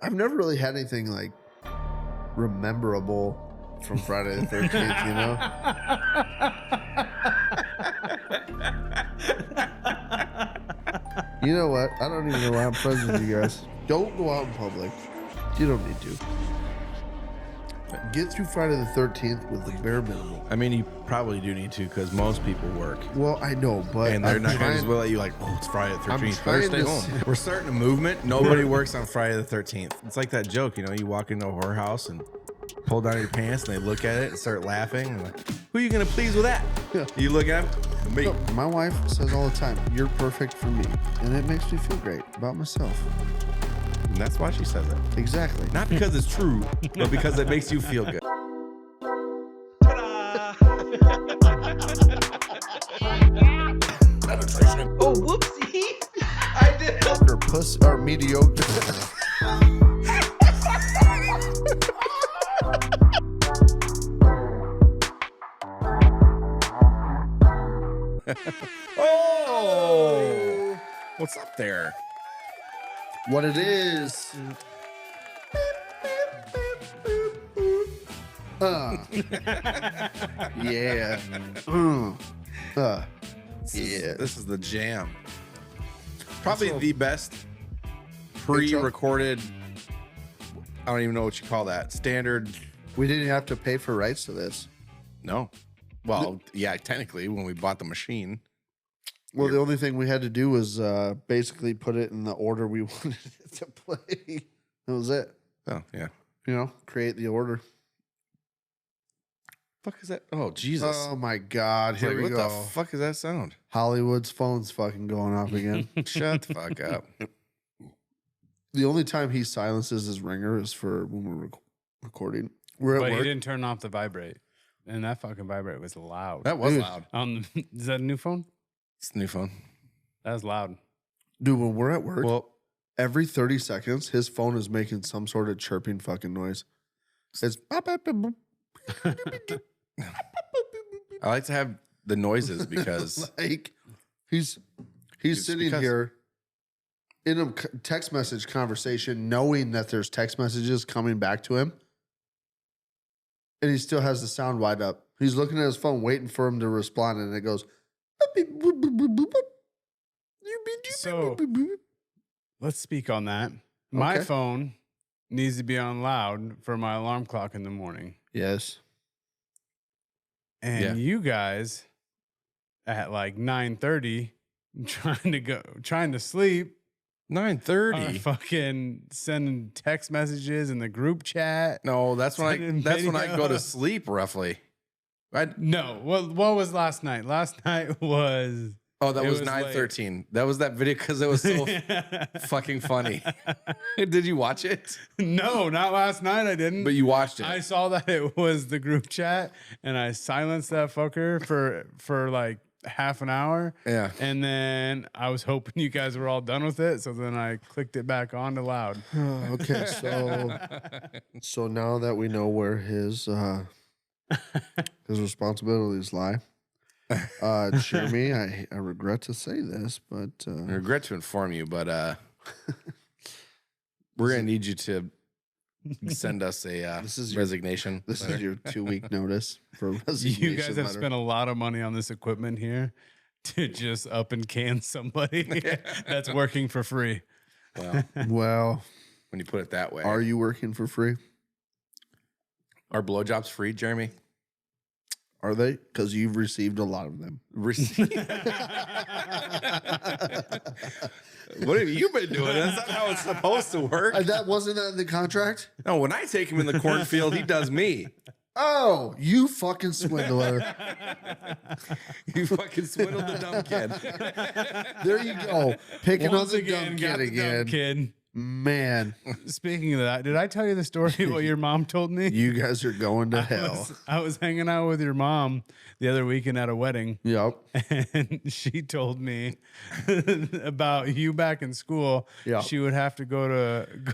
I've never really had anything like rememberable from Friday the 13th, you know? You know what? I don't even know why I'm friends with you guys. Don't go out in public. You don't need to. Get through Friday the 13th with the bare minimum. I mean, you probably do need to because most people work. Well, I know, but and they're not going to just will let you like, oh, it's Friday the 13th. Better stay home. We're starting a movement. Nobody works on Friday the 13th. It's like that joke, you know, you walk into a whorehouse and pull down your pants and they look at it and start laughing. And like, who are you going to please with that? Yeah. You look at them, me. No, my wife says all the time, you're perfect for me. And it makes me feel great about myself. And that's why she says it. Exactly. Not because it's true, but because it makes you feel good. Oh, whoopsie. I did. Or puss or mediocre. Oh! What's up there? What it is. Yeah. Yeah. This is the jam. Probably the best pre-recorded, I don't even know what you call that, standard. We didn't have to pay for rights to this. No. Well, yeah, technically, when we bought the machine. Well, the only thing we had to do was basically put it in the order we wanted it to play. That was it. Oh, yeah. You know, create the order. Fuck is that? Oh, Jesus. Oh, my God. Here we go. What the fuck is that sound? Hollywood's phone's fucking going off again. Shut the fuck up. The only time he silences his ringer is for when we're recording. We're at But work. he didn't turn off the vibrate. And that fucking vibrate was loud. That was Dude. loud. Is that a new phone? It's a new phone. That was loud. Dude, when we're at work, Well, every 30 seconds, his phone is making some sort of chirping fucking noise. It's I like to have the noises because like he's sitting here in a text message conversation, knowing that there's text messages coming back to him, and he still has the sound wide up. He's looking at his phone, waiting for him to respond, and it goes. So let's speak on that. My Okay. phone needs to be on loud for my alarm clock in the morning. Yes. And Yeah. you guys at like 9:30 trying to sleep. 9:30. Fucking sending text messages in the group chat. No, that's when Sending I go to videos. sleep roughly. No. Well, what was last night? Last night was Oh, that It was was 9:13. That was that video because it was so fucking funny. Did you watch it? No, not last night. I didn't. But you watched it. I saw that it was the group chat, and I silenced that fucker for like half an hour. Yeah. And then I was hoping you guys were all done with it, so then I clicked it back on to loud. Okay, so now that we know where his responsibilities lie, Jeremy, I regret to say this, but I regret to inform you, but we're gonna need you to send us a This is resignation. this is your 2-week notice for resignation. You guys have letter. spent a lot of money on this equipment here to just up and can somebody that's working for free. Well, Well, when you put it that way, are you working for free? our blowjobs free, Jeremy? Are they? Because you've received a lot of them. What have you been doing? That's not how it's supposed to work. That wasn't that in the contract? No, when I take him in the cornfield, he does me. Oh, you fucking swindler. You fucking swindled the dumb kid. There you go. Picking on Once the again, dumb got kid the dumb again. kid. Man, Speaking of that, did I tell you the story what your mom told me? you guys are going to hell. I was hanging out with your mom the other weekend at a wedding, Yep. and she told me about you back in school. Yeah. She would have to go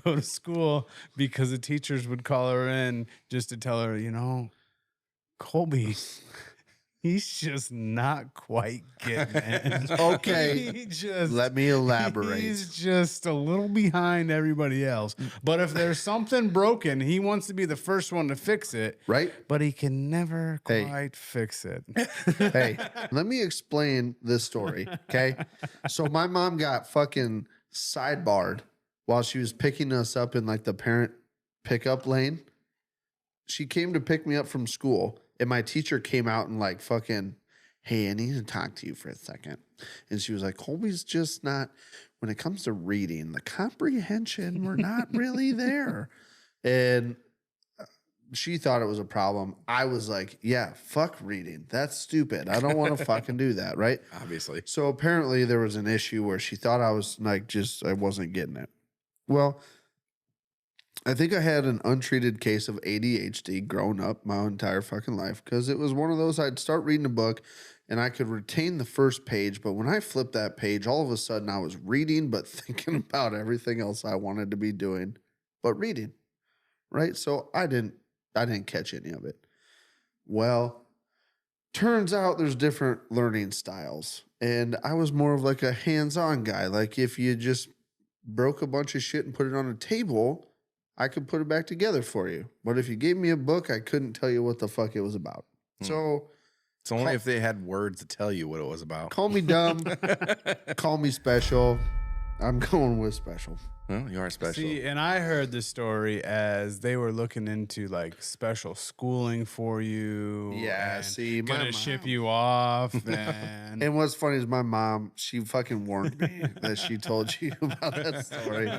to school because the teachers would call her in just to tell her, you know, Colby He's just not quite getting it. Okay. Let me elaborate. He's just a little behind everybody else. But if there's something broken, he wants to be the first one to fix it. Right? But he can never Hey. quite fix it. Hey, let me explain this story. Okay. So my mom got fucking sidebarred while she was picking us up in like the parent pickup lane. She came to pick me up from school, and my teacher came out and like fucking, hey, I need to talk to you for a second. And she was like, Colby's just not, when it comes to reading, the comprehension, we're not really there. And she thought it was a problem. I was like, yeah, fuck reading. That's stupid. I don't want to fucking do that, right? Obviously. So apparently there was an issue where she thought I was like, I wasn't getting it. Well, I think I had an untreated case of ADHD growing up my entire fucking life, because it was one of those, I'd start reading a book and I could retain the first page, but when I flipped that page, all of a sudden I was reading but thinking about everything else I wanted to be doing but reading, right? So I didn't catch any of it. Well, turns out there's different learning styles, and I was more of like a hands-on guy. Like if you just broke a bunch of shit and put it on a table, I could put it back together for you. But if you gave me a book, I couldn't tell you what the fuck it was about. So it's only if they had words to tell you what it was about. Call me dumb. Call me special. I'm going with special. Well, you are special. See, and I heard the story as they were looking into like special schooling for you. Yeah, and see, my gonna mom- ship you off, and And what's funny is my mom, she fucking warned me that she told you about that story.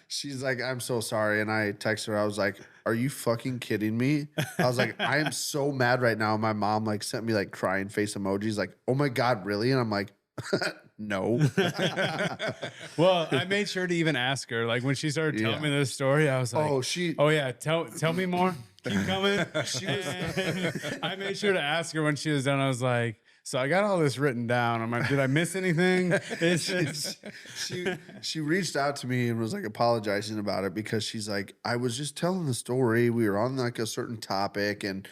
She's like, I'm so sorry. And I texted her, I was like, are you fucking kidding me? I was like, I am so mad right now. My mom like sent me like crying face emojis, like, oh my God, really? And I'm like, no. well, I made sure to even ask her. Like when she started telling me this story, I was like, oh yeah, tell me more. Keep coming. I made sure to ask her when she was done. I was like, so I got all this written down. I'm like, did I miss anything? She reached out to me and was like apologizing about it, because she's like, I was just telling the story. We were on like a certain topic, and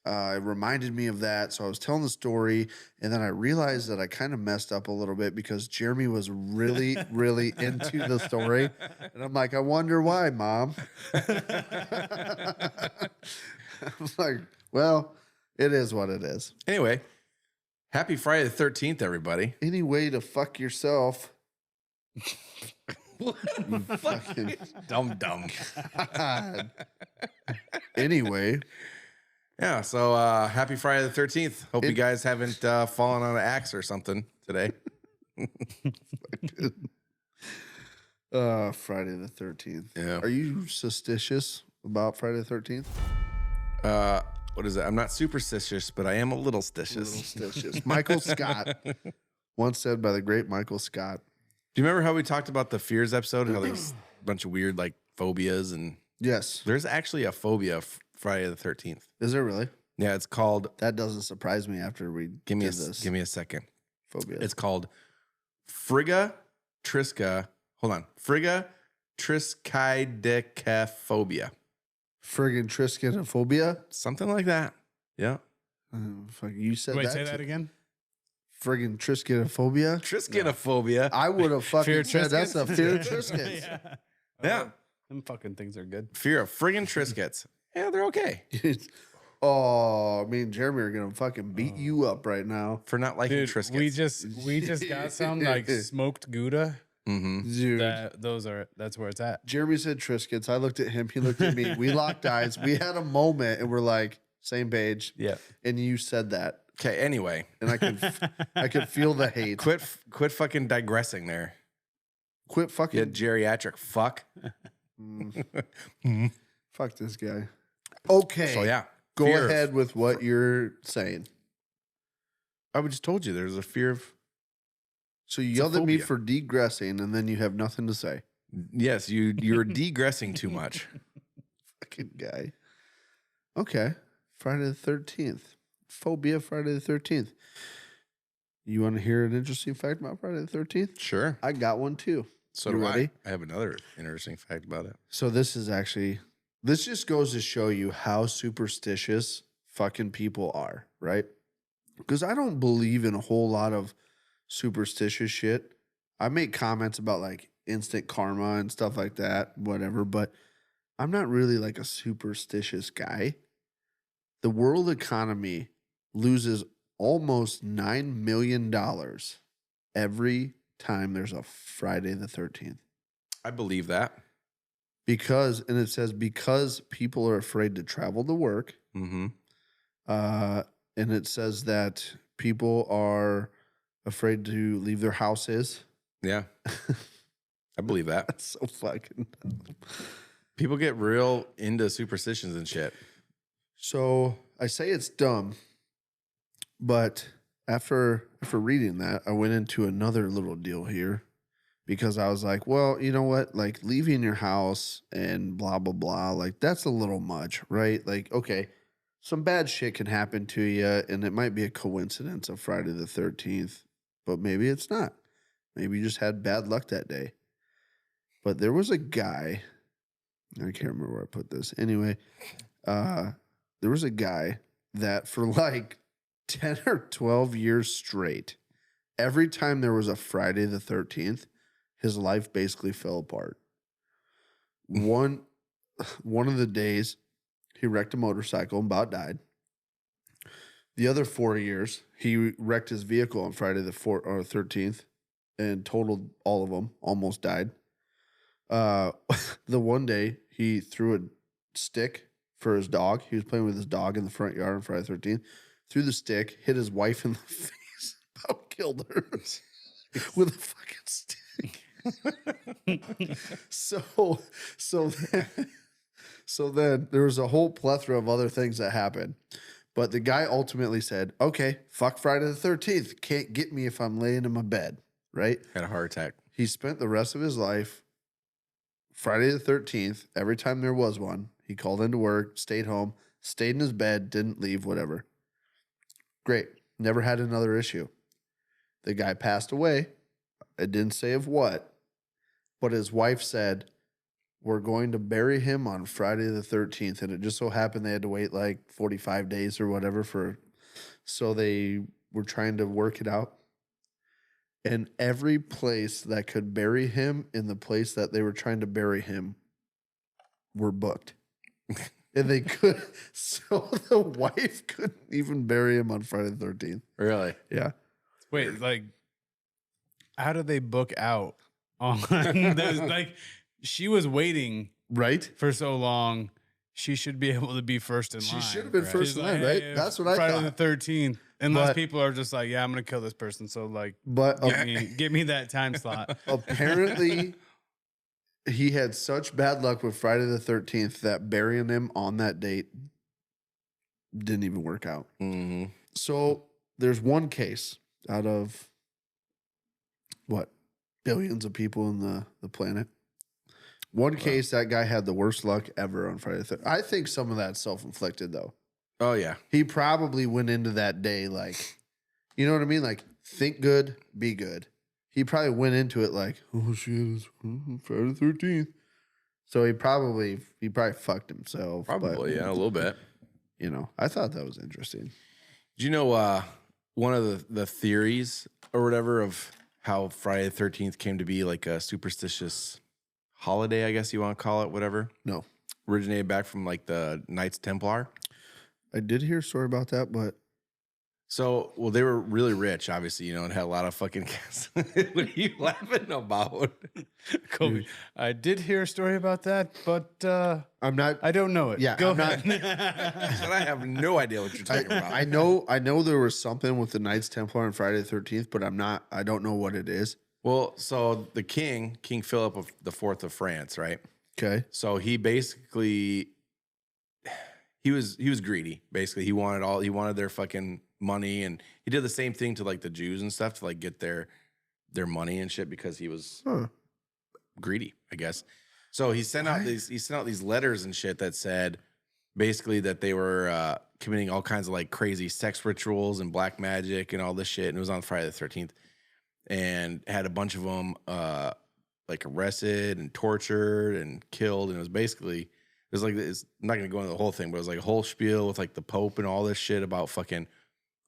it reminded me of that. So I was telling the story, and then I realized that I kind of messed up a little bit because Jeremy was really, really into the story. And I'm like, I wonder why, Mom. I was like, well, it is what it is. Anyway, happy Friday the 13th, everybody. Any way to fuck yourself. You fucking Dumb. God. Anyway. Yeah, so happy Friday the 13th. Hope you guys haven't fallen on an axe or something today. Friday the 13th. Yeah. Are you suspicious about Friday the 13th? What is it? I'm not superstitious, but I am a little stitious. Suspicious. Michael Scott. Once said by the great Michael Scott. Do you remember how we talked about the fears episode and how there's a bunch of weird like phobias? And Yes. there's actually a phobia of Friday the 13th. Is there really? Yeah, it's called. That doesn't surprise me after we Give me did this. Give me a second. Phobia. It's called Frigga Triska. Hold on. Frigga triskaidekaphobia. friggin' triskinophobia. Something like that. Yeah. Fuck, you said wait, that. say that again. Friggin' triskinophobia. Triskinophobia. I would have fucking Fear said that's a Triscuits? fear of Triscuits. Yeah. Them fucking things are good. Fear of friggin' Triscuits. Yeah, they're okay. Oh, me and Jeremy are gonna fucking beat you up right now, For not liking Dude, Triscuits. we just got some like smoked Gouda. Mm-hmm. dude. That's where it's at. Jeremy said Triscuits. I looked at him. He looked at me. We locked eyes. We had a moment, and we're like same page. Yeah. And you said that, Okay, anyway. and I could feel the hate. Quit fucking digressing there. Quit You fucking. geriatric fuck. Fuck this guy. Okay. So yeah. Go fear of- ahead with what you're saying. I just told you there's a fear of. So you It's a yelled at me phobia. for degressing, and then you have nothing to say. Yes, you're degressing too much. Fucking guy. Okay. Friday the 13th. Phobia Friday the 13th. You want to hear an interesting fact about Friday the 13th? Sure. I got one too. So You do ready? I have another interesting fact about it. So this just goes to show you how superstitious fucking people are, right? because I don't believe in a whole lot of superstitious shit. I make comments about like instant karma and stuff like that, whatever, but I'm not really like a superstitious guy. The world economy loses almost $9 million every time there's a Friday the 13th. I believe that. Because, and it says, because people are afraid to travel to work. Mm-hmm. And it says that people are afraid to leave their houses. Yeah. I believe that. That's so fucking dumb. People get real into superstitions and shit. So I say it's dumb, but after reading that, I went into another little deal here because I was like, well, you know what? Like leaving your house and blah, blah, blah. Like that's a little much, right? Like, okay, some bad shit can happen to you and it might be a coincidence of Friday the 13th, but maybe it's not. Maybe you just had bad luck that day. But there was a guy, I can't remember where I put this. Anyway, there was a guy that for like 10 or 12 years straight, every time there was a Friday the 13th, his life basically fell apart. One of the days, he wrecked a motorcycle and about died. The other 4 years, he wrecked his vehicle on Friday the 13th and totaled all of them, almost died. The one day, he threw a stick for his dog. He was playing with his dog in the front yard on Friday the 13th. Threw the stick, hit his wife in the face, about killed her with a fucking stick. So then there was a whole plethora of other things that happened. But the guy ultimately said, okay, fuck Friday the 13th. Can't get me if I'm laying in my bed, right? Had a heart attack. He spent the rest of his life, Friday the 13th, every time there was one, he called into work, stayed home, stayed in his bed, didn't leave, whatever. Great. Never had another issue. The guy passed away. It didn't say of what, but his wife said, we're going to bury him on Friday the 13th. And it just so happened they had to wait like 45 days or whatever so they were trying to work it out. And every place that could bury him in the place that they were trying to bury him were booked. And they could, so the wife couldn't even bury him on Friday the 13th. Really? Yeah. Wait, like, how do they book out on those? Like, she was waiting right for so long. She should be able to be first in line. She should have been first in line, right? That's what I thought. Friday the 13th. Unless people are just like, yeah, I'm going to kill this person. So, like, give me that time slot. Apparently, he had such bad luck with Friday the 13th that burying him on that date didn't even work out. Mm-hmm. So, there's one case out of, billions of people in the planet. One case, that guy had the worst luck ever on Friday the 13th. I think some of that's self-inflicted, though. Oh, yeah. He probably went into that day like, you know what I mean? Like, think good, be good. He probably went into it like, oh, shit, it's Friday the 13th. So he probably fucked himself. Probably, yeah, a little bit. You know, I thought that was interesting. Do you know one of the theories or whatever of how Friday the 13th came to be like a superstitious holiday, I guess you want to call it, whatever? No. Originated back from like the Knights Templar. I did hear a story about that, but. So, well, they were really rich, obviously, you know, and had a lot of fucking gas. What are you laughing about? Kobe, I did hear a story about that, but I'm not. I don't know it. Yeah, Go I'm ahead. But I have no idea what you're talking about. I know there was something with the Knights Templar on Friday the 13th, but I don't know what it is. Well, so the King Philip of the Fourth of France, right? Okay. So he basically he was greedy. Basically, he wanted their fucking money, and he did the same thing to like the Jews and stuff to like get their money and shit because he was greedy, I guess. So he sent out these letters and shit that said basically that they were committing all kinds of like crazy sex rituals and black magic and all this shit, and it was on Friday the 13th, and had a bunch of them like arrested and tortured and killed, and it was basically I'm not gonna go into the whole thing, but it was like a whole spiel with like the Pope and all this shit about fucking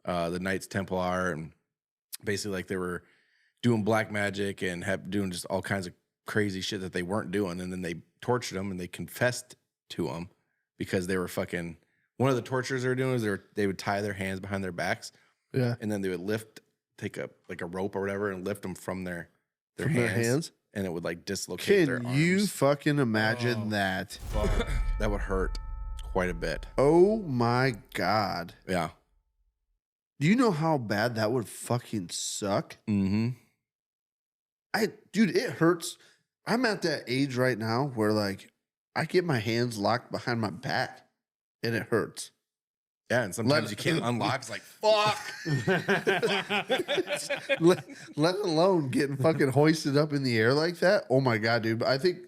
the Knights Templar, and basically like they were doing black magic and doing just all kinds of crazy shit that they weren't doing. And then they tortured them and they confessed to them because they were fucking. One of the tortures they were doing is they would tie their hands behind their backs. Yeah. And then they would take a rope or whatever and lift them from their hands. And it would like dislocate their arms. Can you fucking imagine that? That would hurt quite a bit. Oh my God. Yeah. Do you know how bad that would fucking suck? Mm-hmm. Dude, it hurts. I'm at that age right now where like I get my hands locked behind my back and it hurts. Yeah, and sometimes you can't unlock. It's like, fuck. let alone getting fucking hoisted up in the air like that. Oh my God, dude. But I think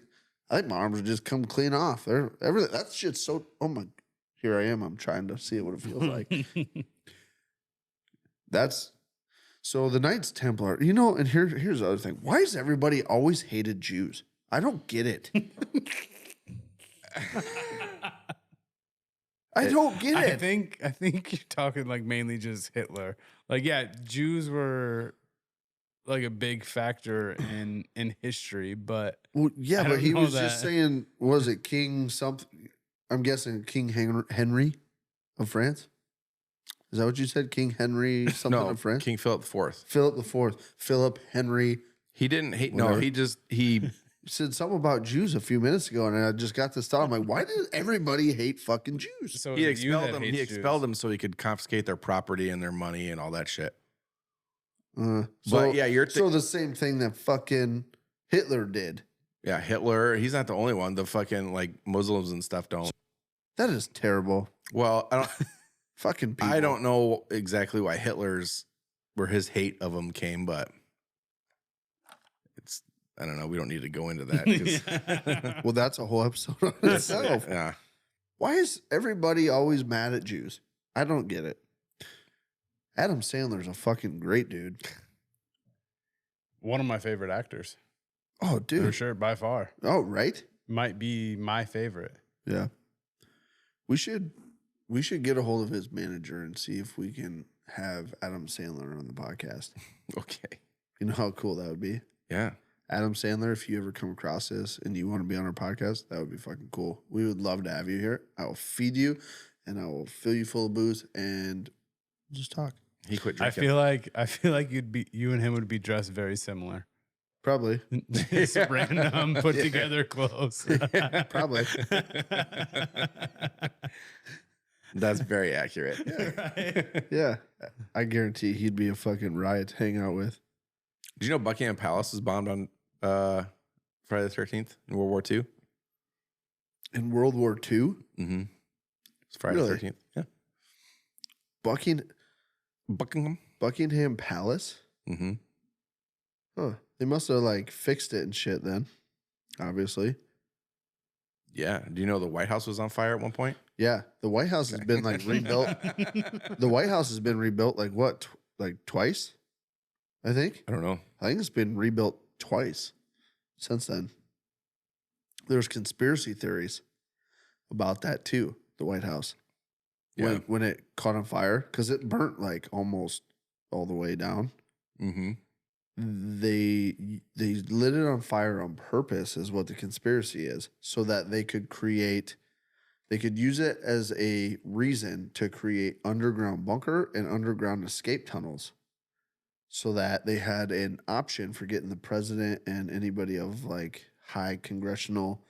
my arms would just come clean off. Everything. That shit's so, oh my, here I am. I'm trying to see what it feels like. So the Knights Templar, you know, and here's the other thing. Why has everybody always hated Jews? I don't get it. I don't get it. I think you're talking like mainly just Hitler. Like, yeah, Jews were like a big factor in history, but yeah, but he was just saying, was it King something? I'm guessing King Henry of France. Is that what you said? King Henry something of France? King Philip IV. Philip Henry. He didn't hate. Whatever. No, he said something about Jews a few minutes ago, and I just got this thought. I'm like, why did everybody hate fucking Jews? So he expelled them. He expelled them so he could confiscate their property and their money and all that shit. But yeah, so the same thing that fucking Hitler did. Yeah, Hitler. He's not the only one. The fucking like Muslims and stuff don't. That is terrible. Well, I don't. Fucking people. I don't know exactly why where his hate of them came, but I don't know. We don't need to go into that. Well, that's a whole episode on itself. Yeah. Why is everybody always mad at Jews? I don't get it. Adam Sandler's a fucking great dude. One of my favorite actors. Oh, dude. For sure, by far. Oh, right? Might be my favorite. Yeah. We should get a hold of his manager and see if we can have Adam Sandler on the podcast. Okay. You know how cool that would be? Yeah. Adam Sandler, if you ever come across this and you want to be on our podcast, that would be fucking cool. We would love to have you here. I will feed you and I will fill you full of booze and just talk. He quit drinking. I feel like you and him would be dressed very similar. Probably. Just random put together clothes. Probably. That's very accurate. Yeah. Right? Yeah. I guarantee he'd be a fucking riot to hang out with. Did you know Buckingham Palace was bombed on Friday the 13th in World War II? In World War II? Mm-hmm. It's Friday the 13th. Yeah. Buckingham Palace? Mm-hmm. Huh. They must have like fixed it and shit then. Obviously. Yeah. Do you know the White House was on fire at one point? Yeah. The White House has been like rebuilt. The White House has been rebuilt like what? Like twice? I think. I don't know. I think it's been rebuilt twice since then. There's conspiracy theories about that too, the White House. Yeah. When it caught on fire, because it burnt like almost all the way down. Mm-hmm. They lit it on fire on purpose is what the conspiracy is, so that they could use it as a reason to create underground bunker and underground escape tunnels, so that they had an option for getting the president and anybody of like high congressional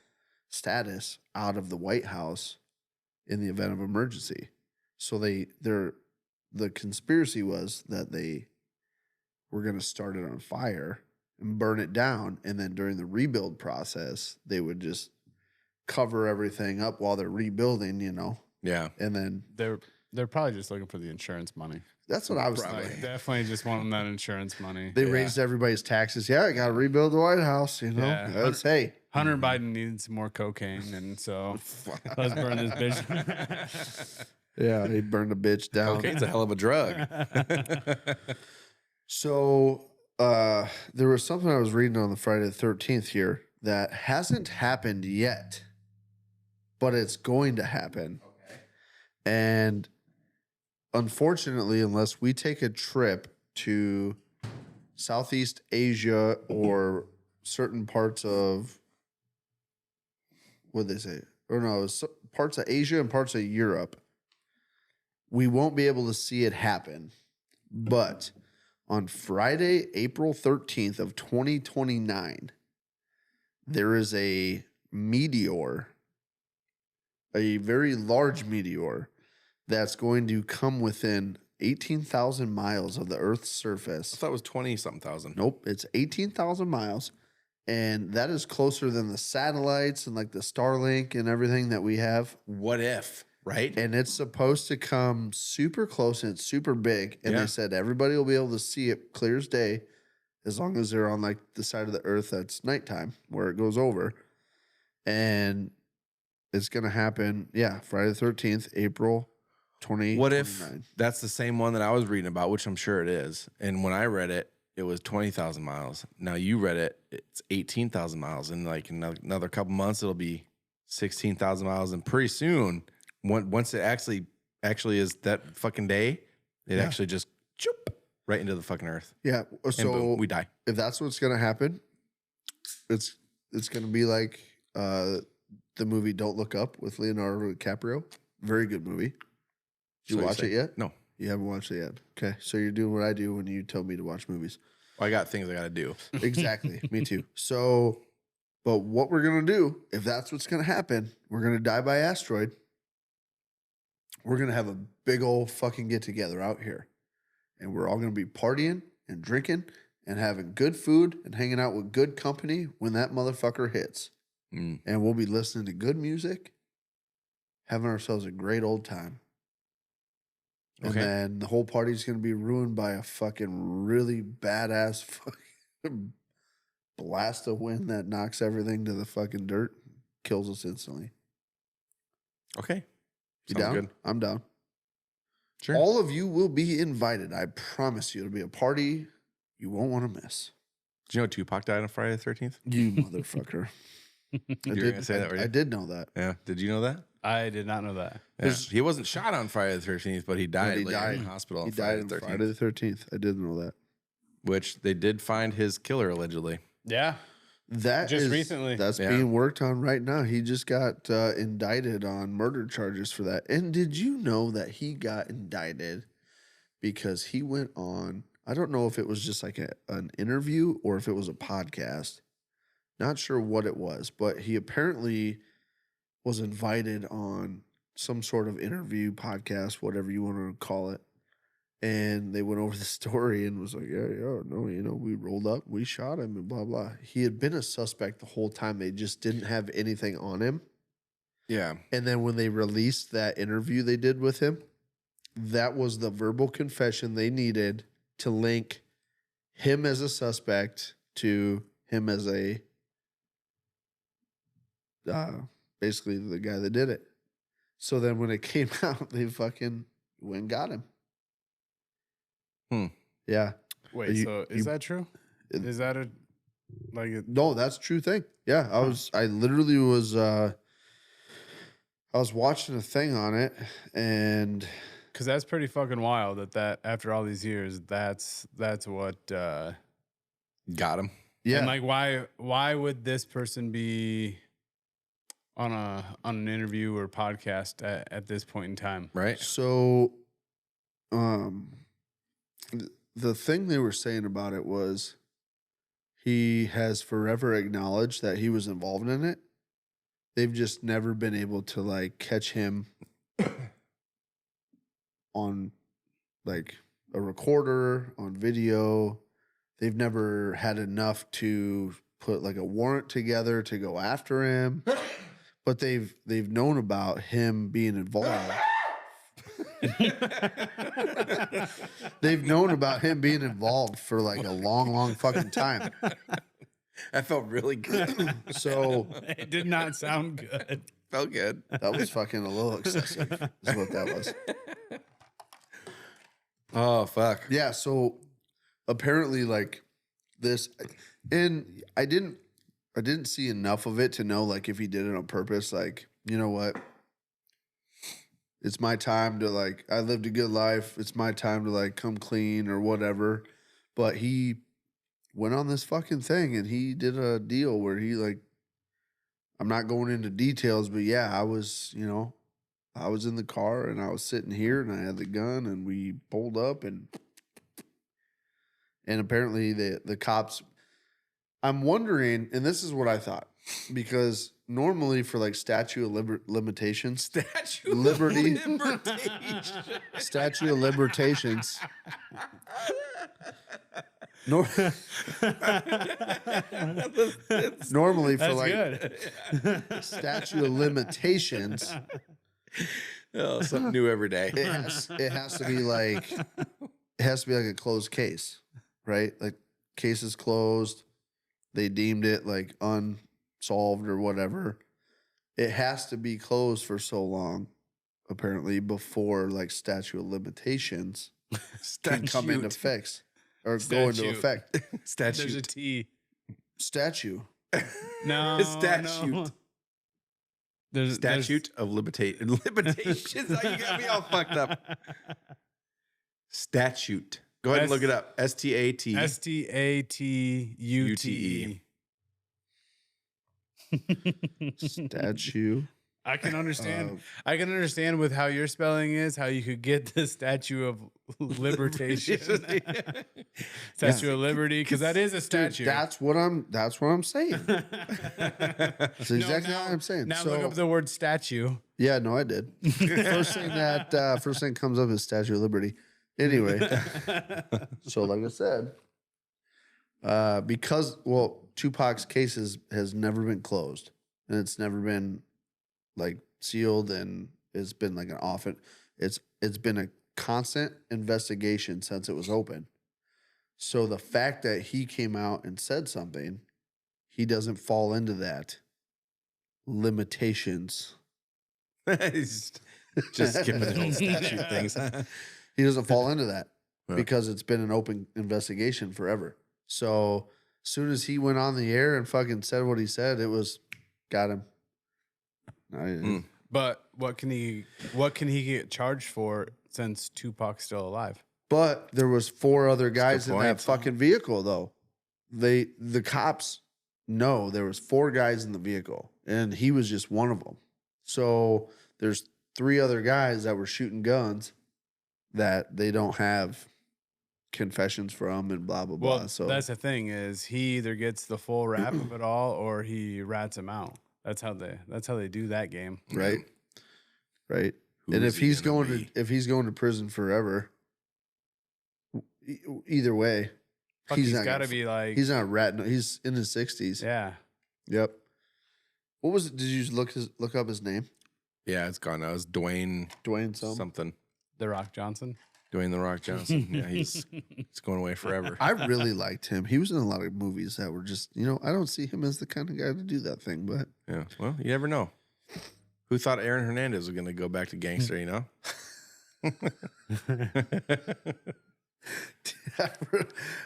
status out of the White House in the event of emergency. So the conspiracy was that they were going to start it on fire and burn it down, and then during the rebuild process, they would just cover everything up while they're rebuilding, you know. Yeah. And then they're probably just looking for the insurance money. That's what I was Like, thinking. definitely just wanting that insurance money. They raised everybody's taxes. Yeah, I got to rebuild the White House, you know. Yeah. Let's say Hunter Biden needed some more cocaine, and so let's burn this bitch. Yeah, he burned a bitch down. Cocaine's a hell of a drug. So there was something I was reading on the Friday the 13th here that hasn't happened yet, but it's going to happen. Okay. And unfortunately, unless we take a trip to Southeast Asia or certain parts of, what did they say? Or no, it was parts of Asia and parts of Europe, we won't be able to see it happen. But on Friday, April 13th of 2029, there is a meteor, a very large meteor, that's going to come within 18,000 miles of the Earth's surface. I thought it was 20-something thousand. Nope, it's 18,000 miles. And that is closer than the satellites and like the Starlink and everything that we have. What if, right? And it's supposed to come super close and it's super big. And they said everybody will be able to see it clear as day as long as they're on like the side of the Earth that's nighttime where it goes over. And it's going to happen, Friday the 13th, April 2029. What if that's the same one that I was reading about, which I'm sure it is. And when I read it, it was 20,000 miles. Now you read it, it's 18,000 miles. And like another couple months, it'll be 16,000 miles. And pretty soon, once it actually is that fucking day, it actually just right into the fucking Earth. Yeah. So and boom, we die. If that's what's going to happen, it's going to be like the movie Don't Look Up with Leonardo DiCaprio. Very good movie. Did you watch it yet? No. You haven't watched it yet. Okay. So you're doing what I do when you tell me to watch movies. Well, I got things I got to do. Exactly. Me too. So, but what we're going to do, if that's what's going to happen, we're going to die by asteroid. We're going to have a big old fucking get together out here. And we're all going to be partying and drinking and having good food and hanging out with good company when that motherfucker hits. And we'll be listening to good music, having ourselves a great old time. And then the whole party's going to be ruined by a fucking really badass fucking blast of wind that knocks everything to the fucking dirt, kills us instantly. Okay. You Sounds down? good. I'm down. Sure. All of you will be invited. I promise you. It'll be a party you won't want to miss. Did you know Tupac died on Friday the 13th? You motherfucker. I did know that. Yeah. Did you know that? I did not know that. Yeah. He wasn't shot on Friday the 13th, but he died, in the hospital on Friday the 13th. Friday the 13th. I did know that. Which they did find his killer allegedly. Yeah. That just recently. That's being worked on right now. He just got indicted on murder charges for that. And did you know that he got indicted because he went on, I don't know if it was just like an interview or if it was a podcast. Not sure what it was, but he apparently was invited on some sort of interview, podcast, whatever you want to call it. And they went over the story and was like, we rolled up, we shot him and blah, blah. He had been a suspect the whole time. They just didn't have anything on him. Yeah. And then when they released that interview they did with him, that was the verbal confession they needed to link him as a suspect to him as a basically the guy that did it. So then when it came out, they fucking went and got him. Yeah. Wait, is that true? Is that no, that's a true thing. Yeah. I literally was I was watching a thing on it and because that's pretty fucking wild that after all these years, that's what got him. Yeah. And like why would this person be on an interview or podcast at this point in time? Right. So the thing they were saying about it was he has forever acknowledged that he was involved in it. They've just never been able to like catch him on like a recorder, on video. They've never had enough to put like a warrant together to go after him. But they've known about him being involved. They've known about him being involved for like a long, long fucking time. That felt really good. So it did not sound good. Felt good. That was fucking a little excessive, is what that was. Oh fuck. Yeah, so apparently like this, and I didn't see enough of it to know like if he did it on purpose, like, you know what? it's my time to like, I lived a good life. It's my time to like come clean or whatever. But he went on this fucking thing and he did a deal where he like, I'm not going into details, but yeah, I was in the car and I was sitting here and I had the gun and we pulled up and apparently the cops, I'm wondering, and this is what I thought, because normally for like statute of limitations, statute of limitations. Normally for like statute of limitations. Oh, something new every day. It has to be like a closed case, right? Like case is closed. They deemed it like unsolved or whatever. It has to be closed for so long, apparently, before like statute of limitations can come into effect or go into effect. Statute. There's a T. Statue. No. Statute. No. Statute of limitations. Oh, you got me all fucked up. Statute. Go ahead and look it up. S-T-A-T. S-T-A-T-U-T-E. Statue. I can understand. I can understand with how your spelling is how you could get the Statue of Libertation, Statue of Liberty, because that is a statue. Dude, that's what I'm saying. That's exactly what I'm saying. Now look up the word statue. Yeah, no, I did. First thing comes up is Statue of Liberty. Anyway, so like I said, because Tupac's case has never been closed and it's never been like sealed and it's been like it's been a constant investigation since it was open. So the fact that he came out and said something, he doesn't fall into that limitations. He's just skipping the whole statute things. He doesn't fall into that because it's been an open investigation forever. So as soon as he went on the air and fucking said what he said, it was got him. But what can he get charged for since Tupac's still alive? But there was 4 other guys in that fucking vehicle though. The cops know there was 4 guys in the vehicle and he was just one of them. So there's 3 other guys that were shooting guns that they don't have confessions from and blah blah blah. So that's the thing is he either gets the full rap of it all or he rats him out. That's how they do that game. Right. And if he's going to prison forever, either way, he's got to be like, he's not ratting. He's in his 60s. Yeah. Yep. What was it? Did you look up his name? Yeah, it's gone now. It's Dwayne something. The Rock Johnson. Dwayne The Rock Johnson. Yeah, he's going away forever. I really liked him. He was in a lot of movies that were just, I don't see him as the kind of guy to do that thing, but yeah. Well, you never know. Who thought Aaron Hernandez was going to go back to gangster,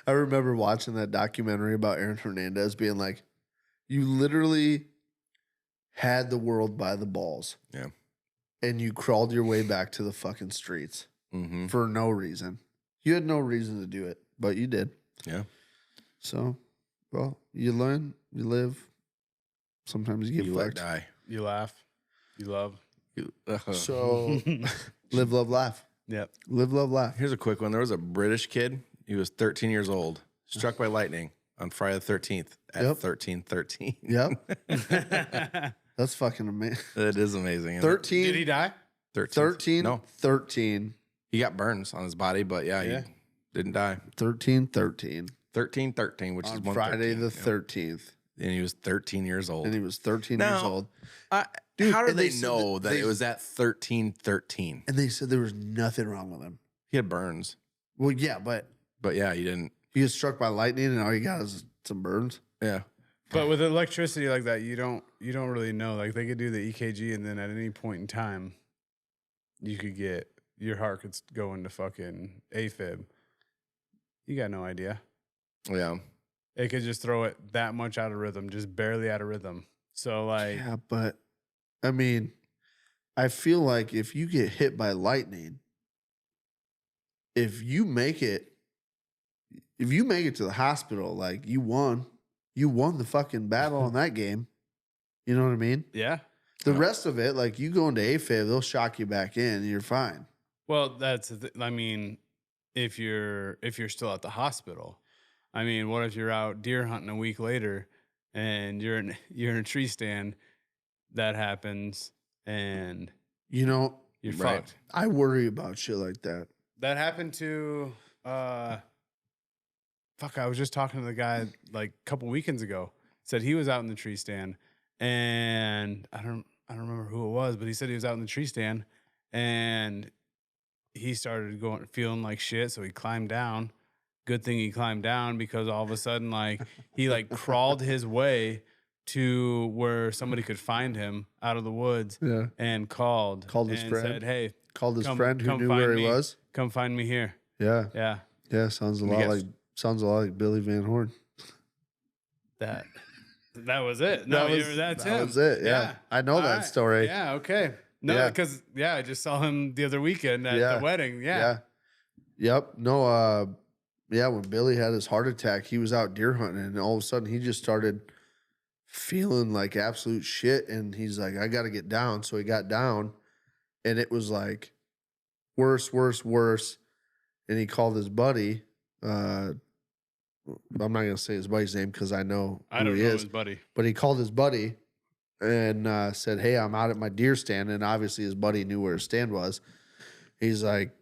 I remember watching that documentary about Aaron Hernandez being like, you literally had the world by the balls. Yeah. And you crawled your way back to the fucking streets for no reason. You had no reason to do it, but you did. Yeah. So, well, you learn, you live. Sometimes you get fucked. Die. You laugh. You love. So, live, love, laugh. Yep. Live, love, laugh. Here's a quick one. There was a British kid. He was 13 years old, struck by lightning on Friday the 13th at 13:13. Yep. That's fucking amazing. That is amazing. 13. Did he die? 13. No. 13. He got burns on his body, but he didn't die. 13. 13:13, which is Friday the 13th. And he was 13 years old. Years old. Dude, how did they know that it was at 13:13? And they said there was nothing wrong with him. He had burns. Well, yeah, but yeah, he didn't. He was struck by lightning, and all he got is some burns. Yeah. But with electricity like that, you don't really know. Like they could do the EKG, and then at any point in time, you could get your heart could go into fucking AFib. You got no idea. Yeah. It could just throw it that much out of rhythm, just barely out of rhythm. So like, yeah, but I mean, I feel like if you get hit by lightning, if you make it to the hospital, like you won the fucking battle in that game. You know what I mean? Yeah. The rest of it, like you go into AFib, they'll shock you back in and you're fine. Well, I mean, if you're still at the hospital, I mean, what if you're out deer hunting a week later and you're in a tree stand, that happens and you're fucked. I worry about shit like that. That happened to I was just talking to the guy like a couple weekends ago. Said he was out in the tree stand, and I don't remember who it was, but he said he was out in the tree stand and he started feeling like shit, so he climbed down. Good thing he climbed down, because all of a sudden, like, he like crawled his way to where somebody could find him out of the woods. Yeah. And called his friend. Said, hey, called his friend who knew where he was. Come find me here. Yeah. Yeah. Yeah. Sounds a lot like Billy Van Horn. That was it. No, that's him. That was it. Yeah. I know that story. Yeah. Okay. No, because I just saw him the other weekend at the wedding. Yeah. Yep. No. When Billy had his heart attack, he was out deer hunting, and all of a sudden he just started feeling like absolute shit. And he's like, I got to get down. So he got down, and it was like worse. And he called his buddy. I'm not going to say his buddy's name because I know who he is. His buddy. But he called his buddy and said, hey, I'm out at my deer stand. And obviously his buddy knew where his stand was. He's like,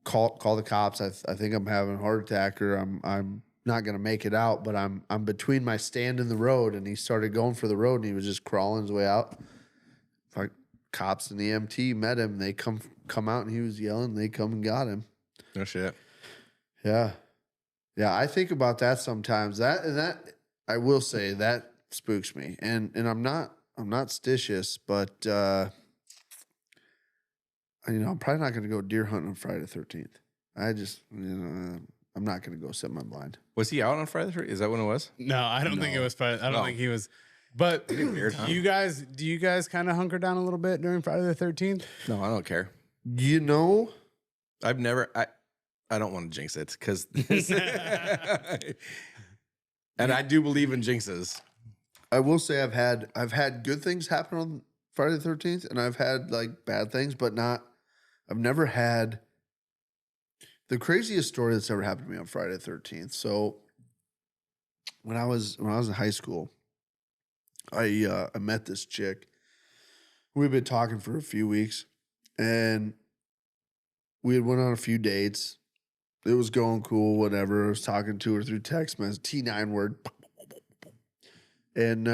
call the cops. I think I'm having a heart attack, or I'm not going to make it out, but I'm between my stand and the road. And he started going for the road, and he was just crawling his way out. Like, cops and the EMT met him. They come out, and he was yelling. They come and got him. No shit. Yeah. Yeah, I think about that sometimes. That I will say that spooks me. And I'm not stitious, but I'm probably not going to go deer hunting on Friday the 13th. I just, I'm not going to go set my blind. Was he out on Friday the 13th? Is that when it was? No, I don't think it was Friday. I don't think he was. But weird, huh? Do you guys kind of hunker down a little bit during Friday the 13th? No, I don't care. I've never. I don't want to jinx it because, and I do believe in jinxes. I will say I've had good things happen on Friday the 13th, and I've had like bad things, but not. I've never had the craziest story that's ever happened to me on Friday the 13th. So when I was in high school, I met this chick. We've been talking for a few weeks, and we had went on a few dates. It was going cool, whatever. I was talking to her through text message, T9 word. And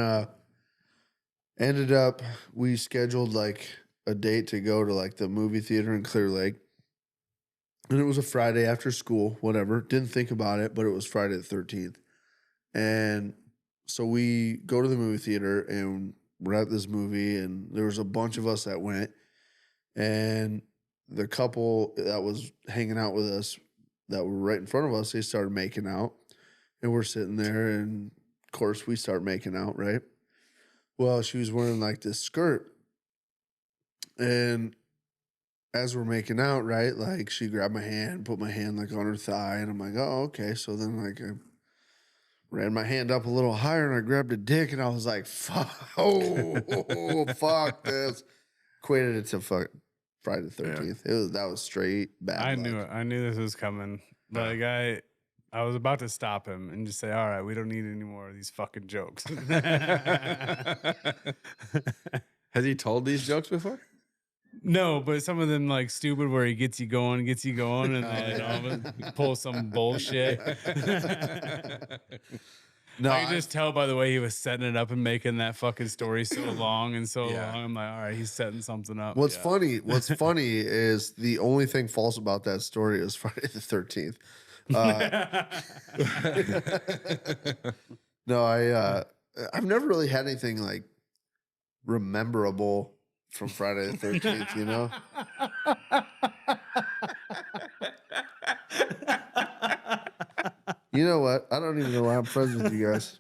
ended up, we scheduled like a date to go to like the movie theater in Clear Lake. And it was a Friday after school, whatever. Didn't think about it, but it was Friday the 13th. And so we go to the movie theater, and we're at this movie, and there was a bunch of us that went. And the couple that was hanging out with us that were right in front of us, they started making out. And we're sitting there, and of course we start making out, right? Well, she was wearing like this skirt. And as we're making out, right, like she grabbed my hand, put my hand like on her thigh, and I'm like, oh, okay. So then like I ran my hand up a little higher, and I grabbed a dick, and I was like, fuck, fuck this. Equated it to Friday the 13th. Yeah. That was straight bad. I knew it. I knew this was coming. Like I was about to stop him and just say, all right, we don't need any more of these fucking jokes. Has he told these jokes before? No, but some of them like stupid where he gets you going, and then pull some bullshit. No, I can just tell by the way he was setting it up and making that fucking story so long and so long. I'm like, all right, he's setting something up. What's funny is the only thing false about that story is Friday the 13th. No, I've never really had anything like rememberable from Friday the 13th, you know? You know what? I don't even know why I'm friends with you guys.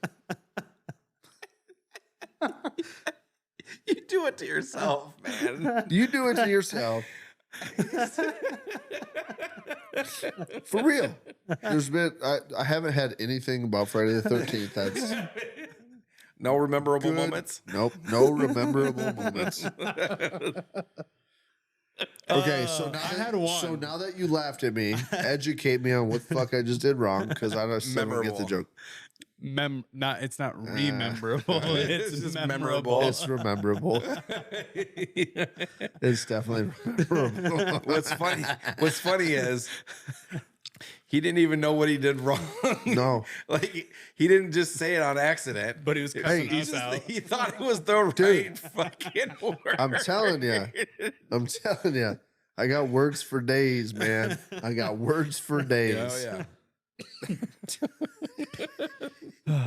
You do it it to yourself, man. You do it to yourself. For real. There's been I haven't had anything about Friday the 13th that's no memorable moments. Nope, no memorable moments. Okay, so now I had one. So now that you laughed at me, educate me on what the fuck I just did wrong because I don't get the joke. It's not rememberable. It's just memorable. It's rememberable. It's definitely memorable. What's funny is he didn't even know what he did wrong. No. Like he didn't just say it on accident. But he was cussing us out. He thought it was the right fucking word. I'm telling you. I got words for days, man. I got words for days. Oh, yeah.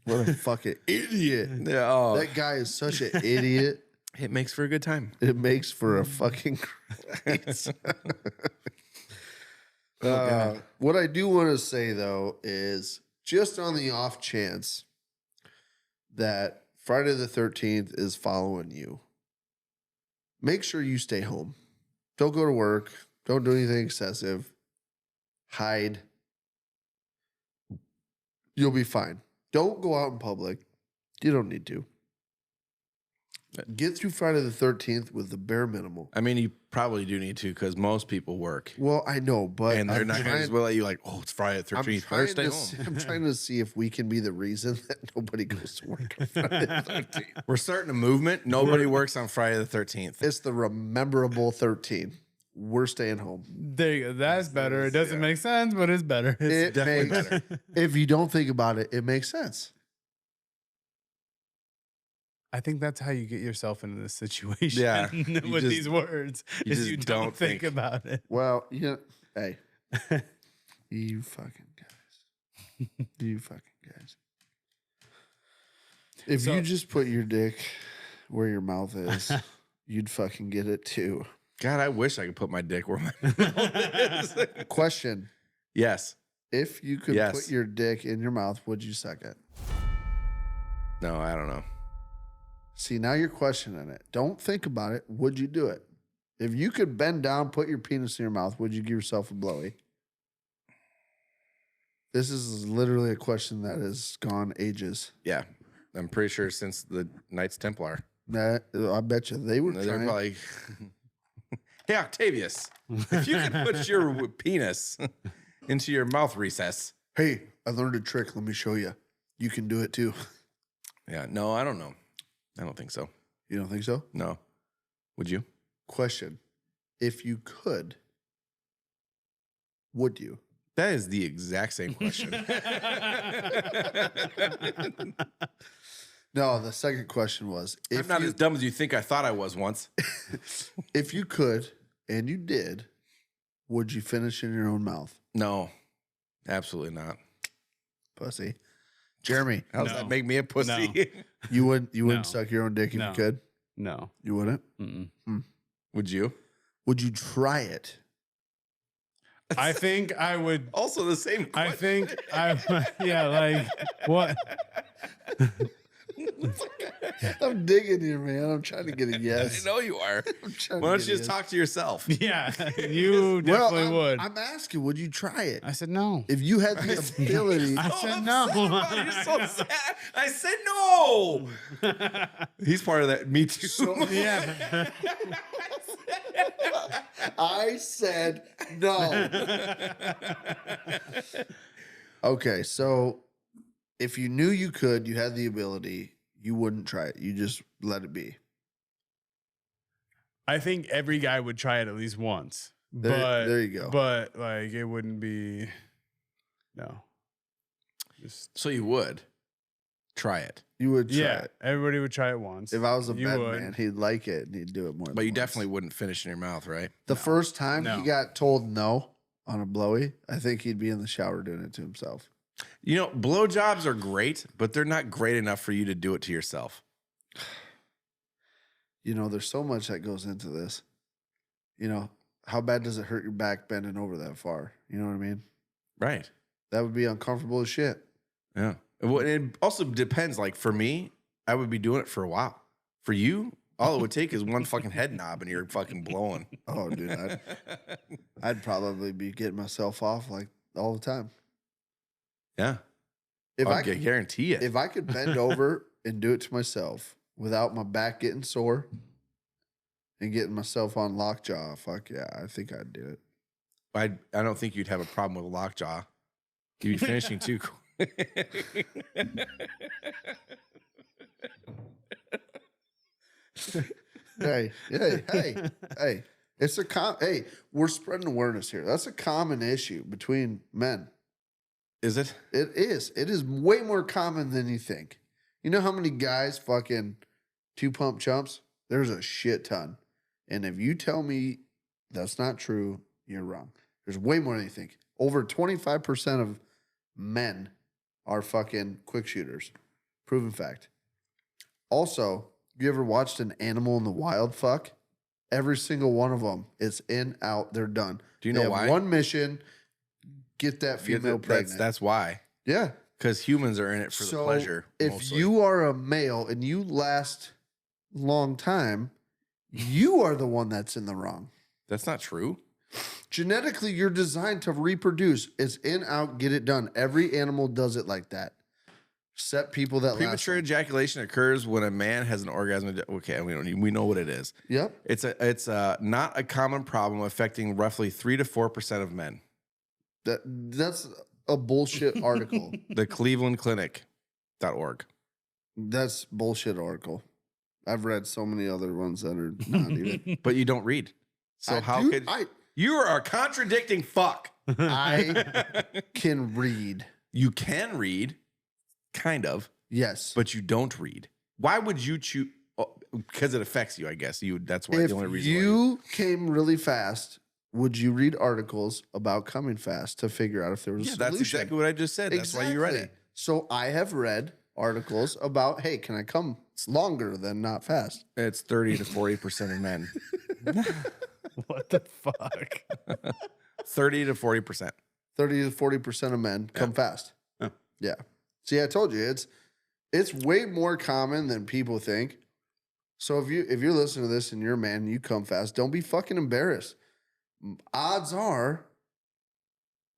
What a fucking idiot. Yeah, oh. That guy is such an idiot. It makes for a good time. It makes for a fucking great. What I do want to say, though, is just on the off chance that Friday the 13th is following you, make sure you stay home. Don't go to work. Don't do anything excessive. Hide. You'll be fine. Don't go out in public. You don't need to. Get through Friday the 13th with the bare minimal. I mean, you probably do need to because most people work. Well, I know, but and they're not going to just let you like, oh, it's Friday the 13th. Better stay home. I'm trying to see if we can be the reason that nobody goes to work on Friday the 13th. We're starting a movement. Nobody works on Friday the 13th. It's the rememberable 13. We're staying home. There you go. That's better. It doesn't make sense, but it's better. It's definitely better. If you don't think about it, it makes sense. I think that's how you get yourself into this situation. Yeah, with these words, is you don't think about it. Well, hey, you fucking guys, If you just put your dick where your mouth is, you'd fucking get it too. God, I wish I could put my dick where my mouth is. Question. Yes. If you could put your dick in your mouth, would you suck it? No, I don't know. See, now you're questioning it. Don't think about it. Would you do it? If you could bend down, put your penis in your mouth, would you give yourself a blowy? This is literally a question that has gone ages. Yeah. I'm pretty sure since the Knights Templar. I bet you they were They're probably... Hey, Octavius, if you could put your penis into your mouth recess. Hey, I learned a trick. Let me show you. You can do it too. Yeah, no, I don't know. I don't think so. You don't think so? No. Would you? Question. If you could, would you? That is the exact same question. No, the second question was... I'm not as dumb as you think I thought I was once. If you could, and you did, would you finish in your own mouth? No, absolutely not. Pussy. Jeremy. How does that make me a pussy? No. You wouldn't suck your own dick if you could? No. You wouldn't? Would you? Would you try it? I think I would. Also the same question. What? I'm digging here, man. I'm trying to get a yes. I know you are. Why don't you just talk to yourself? Yeah, you definitely would. I'm asking, would you try it? I said no. If you had the ability. I said no. You're so sad. I said no. He's part of that. Me too. Yeah. I said no. Okay, so if you knew you could, you had the ability, you wouldn't try it. You just let it be. I think every guy would try it at least once. There you go. But like it wouldn't be no. So you would try it. You would try it. Everybody would try it once. If I was a bad man, he'd like it and he'd do it more. But you definitely wouldn't finish in your mouth, right? The first time he got told no on a blowy, I think he'd be in the shower doing it to himself. You know, blowjobs are great, but they're not great enough for you to do it to yourself. You know, there's so much that goes into this. You know, how bad does it hurt your back bending over that far? You know what I mean? Right. That would be uncomfortable as shit. Yeah. Well, it also depends. Like for me, I would be doing it for a while. For you, all it would take is one fucking head knob and you're fucking blowing. Oh, dude, I'd probably be getting myself off like all the time. Yeah. I guarantee it. If I could bend over and do it to myself without my back getting sore and getting myself on lockjaw, fuck yeah, I think I'd do it. I don't think you'd have a problem with lockjaw. You'd be finishing too quick. Hey. It's hey, we're spreading awareness here. That's a common issue between men. Is it? It is. It is way more common than you think. You know how many guys fucking 2-pump chumps? There's a shit ton. And if you tell me that's not true, you're wrong. There's way more than you think. Over 25% of men are fucking quick shooters. Proven fact. Also, you ever watched an animal in the wild fuck? Every single one of them is in, out, they're done. Do you know why? One mission, get that female pregnant. That's why. Yeah. Because humans are in it for the pleasure. If mostly. you are a male and you last long time, you are the one that's in the wrong. That's not true. Genetically, you're designed to reproduce. It's in, out, get it done. Every animal does it like that. Except people that premature ejaculation occurs when a man has an orgasm. Okay, we know what it is. Yep. It's not a common problem affecting roughly 3 to 4% of men. That's a bullshit article. The clevelandclinic.org. That's bullshit article. I've read so many other ones that are not even. But you don't read. So you are a contradicting fuck. I can read. You can read. Kind of. Yes. But you don't read. Why would you choose? Because it affects you, I guess. That's why the only reason. If you came really fast, would you read articles about coming fast to figure out if there was a solution? That's exactly what I just said. That's why you read it. So I have read articles about, hey, can I come longer than not fast? It's 30 to 40% of men. What the fuck? 30 to 40%. 30 to 40% of men come fast. Yeah. See, I told you it's way more common than people think. So if you're listening to this and you're a man and you come fast, don't be fucking embarrassed. Odds are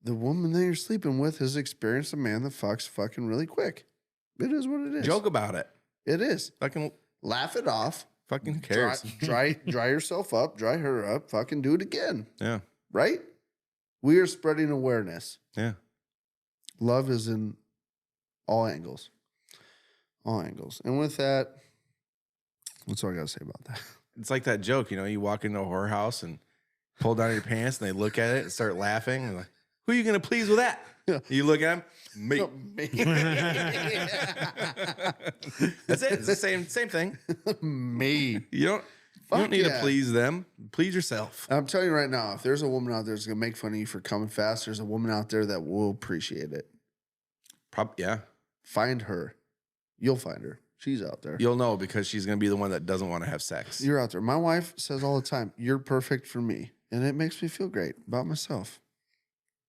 the woman that you're sleeping with has experienced a man that fucks fucking really quick. It is what it is. Joke about it. It is. Fucking laugh it off. Fucking cares. Dry yourself up. Dry her up. Fucking do it again. Yeah. Right? We are spreading awareness. Yeah. Love is in all angles. All angles. And with that, that's all I got to say about that. It's like that joke, you walk into a whorehouse and pull down your pants and they look at it and start laughing. And like, who are you going to please with that? Yeah. You look at them, me. That's it. It's the same thing. Me. You don't need to please them. Please yourself. I'm telling you right now, if there's a woman out there that's going to make fun of you for coming fast, there's a woman out there that will appreciate it. Yeah. Find her. You'll find her. She's out there. You'll know because she's going to be the one that doesn't want to have sex. You're out there. My wife says all the time, you're perfect for me. And it makes me feel great about myself.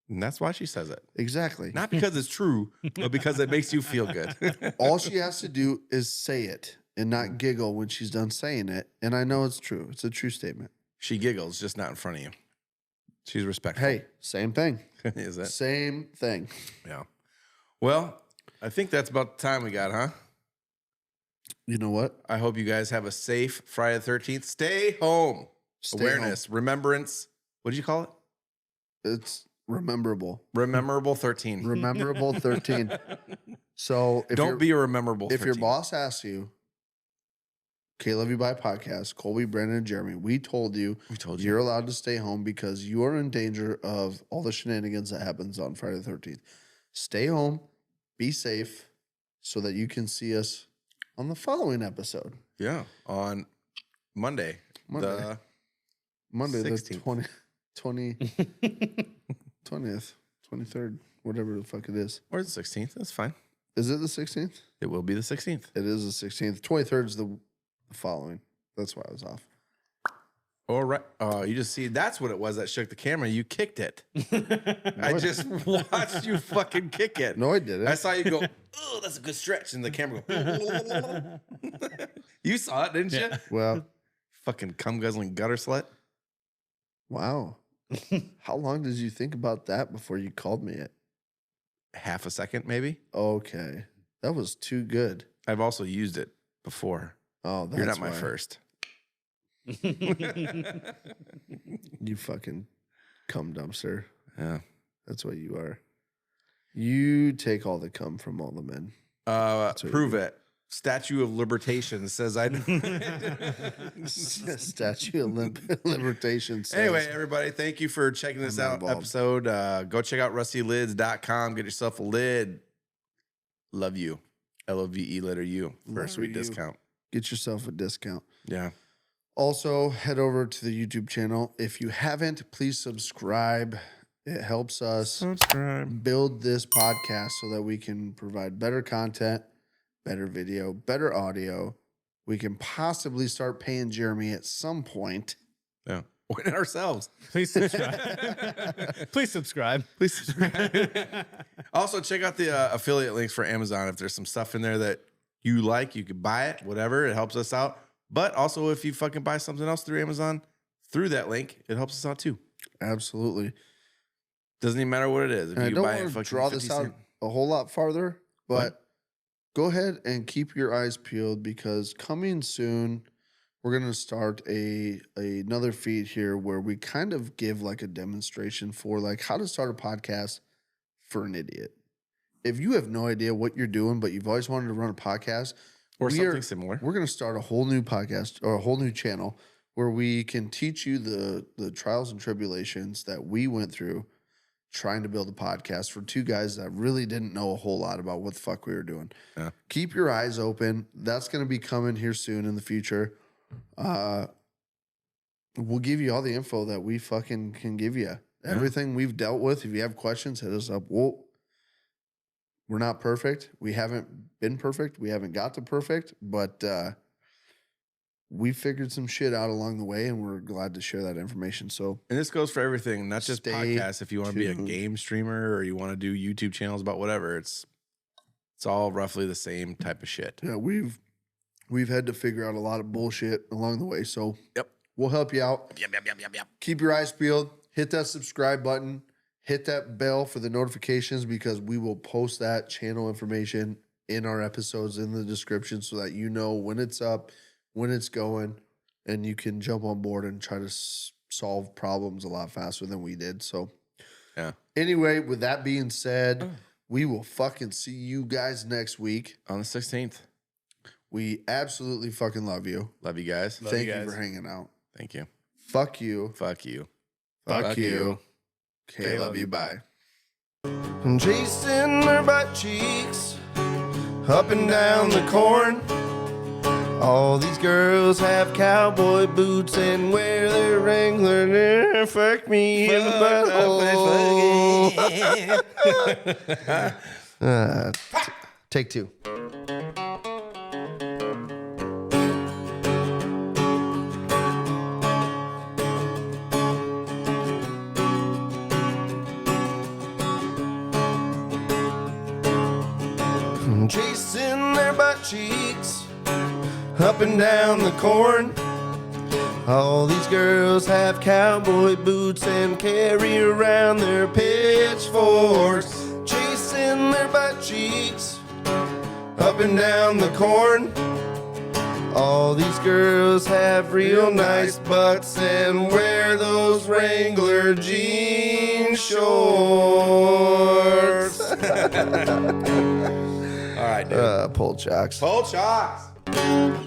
And that's why she says it. Exactly. Not because it's true, but because it makes you feel good. All she has to do is say it and not giggle when she's done saying it. And I know it's true. It's a true statement. She giggles, just not in front of you. She's respectful. Hey, same thing. Is that? Same thing. Yeah. Well, I think that's about the time we got, huh? You know what? I hope you guys have a safe Friday the 13th. Stay home. Awareness, remembrance. What did you call it? It's rememberable. Rememberable 13. Rememberable 13. So don't be a rememberable 13. If your boss asks you, KLYB podcast, Colby, Brandon, and Jeremy, we told you you're allowed to stay home because you are in danger of all the shenanigans that happens on Friday the 13th. Stay home, be safe, so that you can see us on the following episode. Yeah, on Monday. Monday the 20th, 23rd, whatever the fuck it is. Or the 16th. That's fine. Is it the 16th? It will be the 16th. It is the 16th. 23rd is the following. That's why I was off. All right. Oh, you just see, that's what it was that shook the camera. You kicked it. I just watched you fucking kick it. No, I didn't. I saw you go, oh, that's a good stretch. And the camera go, You saw it, didn't you? Well, fucking cum guzzling gutter slut. Wow. How long did you think about that before you called me it? Half a second, maybe. Okay. That was too good. I've also used it before. Oh, that's You're not my why. first. You fucking cum dumpster. Yeah. That's what you are. You take all the cum from all the men. Prove it. Statue of Libertation says I do. Statue of Libertation says. Anyway, everybody, thank you for checking this out episode. Go check out rustylids.com. Get yourself a lid. Love you. LOVE letter U for a sweet discount. Get yourself a discount. Yeah. Also, head over to the YouTube channel. If you haven't, please subscribe. It helps us build this podcast so that we can provide better content, better video, better audio. We can possibly start paying Jeremy at some point. Yeah. Or ourselves. Please subscribe. Please subscribe. Please subscribe. Also, check out the affiliate links for Amazon. If there's some stuff in there that you like, you could buy it, whatever. It helps us out. But also, if you fucking buy something else through Amazon, through that link, it helps us out too. Absolutely. Doesn't even matter what it is. If and you I don't buy want it, to draw this out a whole lot farther, but go ahead and keep your eyes peeled because coming soon, we're going to start another feed here where we kind of give like a demonstration for like how to start a podcast for an idiot. If you have no idea what you're doing, but you've always wanted to run a podcast or something similar, we're going to start a whole new podcast or a whole new channel where we can teach you the trials and tribulations that we went through trying to build a podcast for two guys that really didn't know a whole lot about what the fuck we were doing. Yeah. Keep your eyes open. That's going to be coming here soon in the future. We'll give you all the info that we fucking can give you. Everything we've dealt with. If you have questions, hit us up. We're not perfect. We haven't been perfect. We haven't got to perfect, but we figured some shit out along the way, and we're glad to share that information. So, and this goes for everything, not just podcasts. If you want to be a game streamer or you want to do YouTube channels about whatever, it's all roughly the same type of shit. Yeah, we've had to figure out a lot of bullshit along the way. So, yep, we'll help you out. Yep. Keep your eyes peeled. Hit that subscribe button. Hit that bell for the notifications because we will post that channel information in our episodes in the description so that you know when it's up, when it's going, and you can jump on board and try to solve problems a lot faster than we did. So, yeah. Anyway, with that being said, we will fucking see you guys next week on the 16th. We absolutely fucking love you. Love you guys. Thank you for hanging out. Thank you. Fuck you. Fuck you. Fuck you. KLYB. And chasing her butt cheeks up and down the corn. All these girls have cowboy boots and wear their Wrangler. Fuck me in the butthole. Take two. Chasing their butt cheeks up and down the corn. All these girls have cowboy boots and carry around their pitchforks. Chasing their butt cheeks up and down the corn. All these girls have real nice butts and wear those Wrangler jean shorts. All right, dude. Pull chocks. Pull chocks.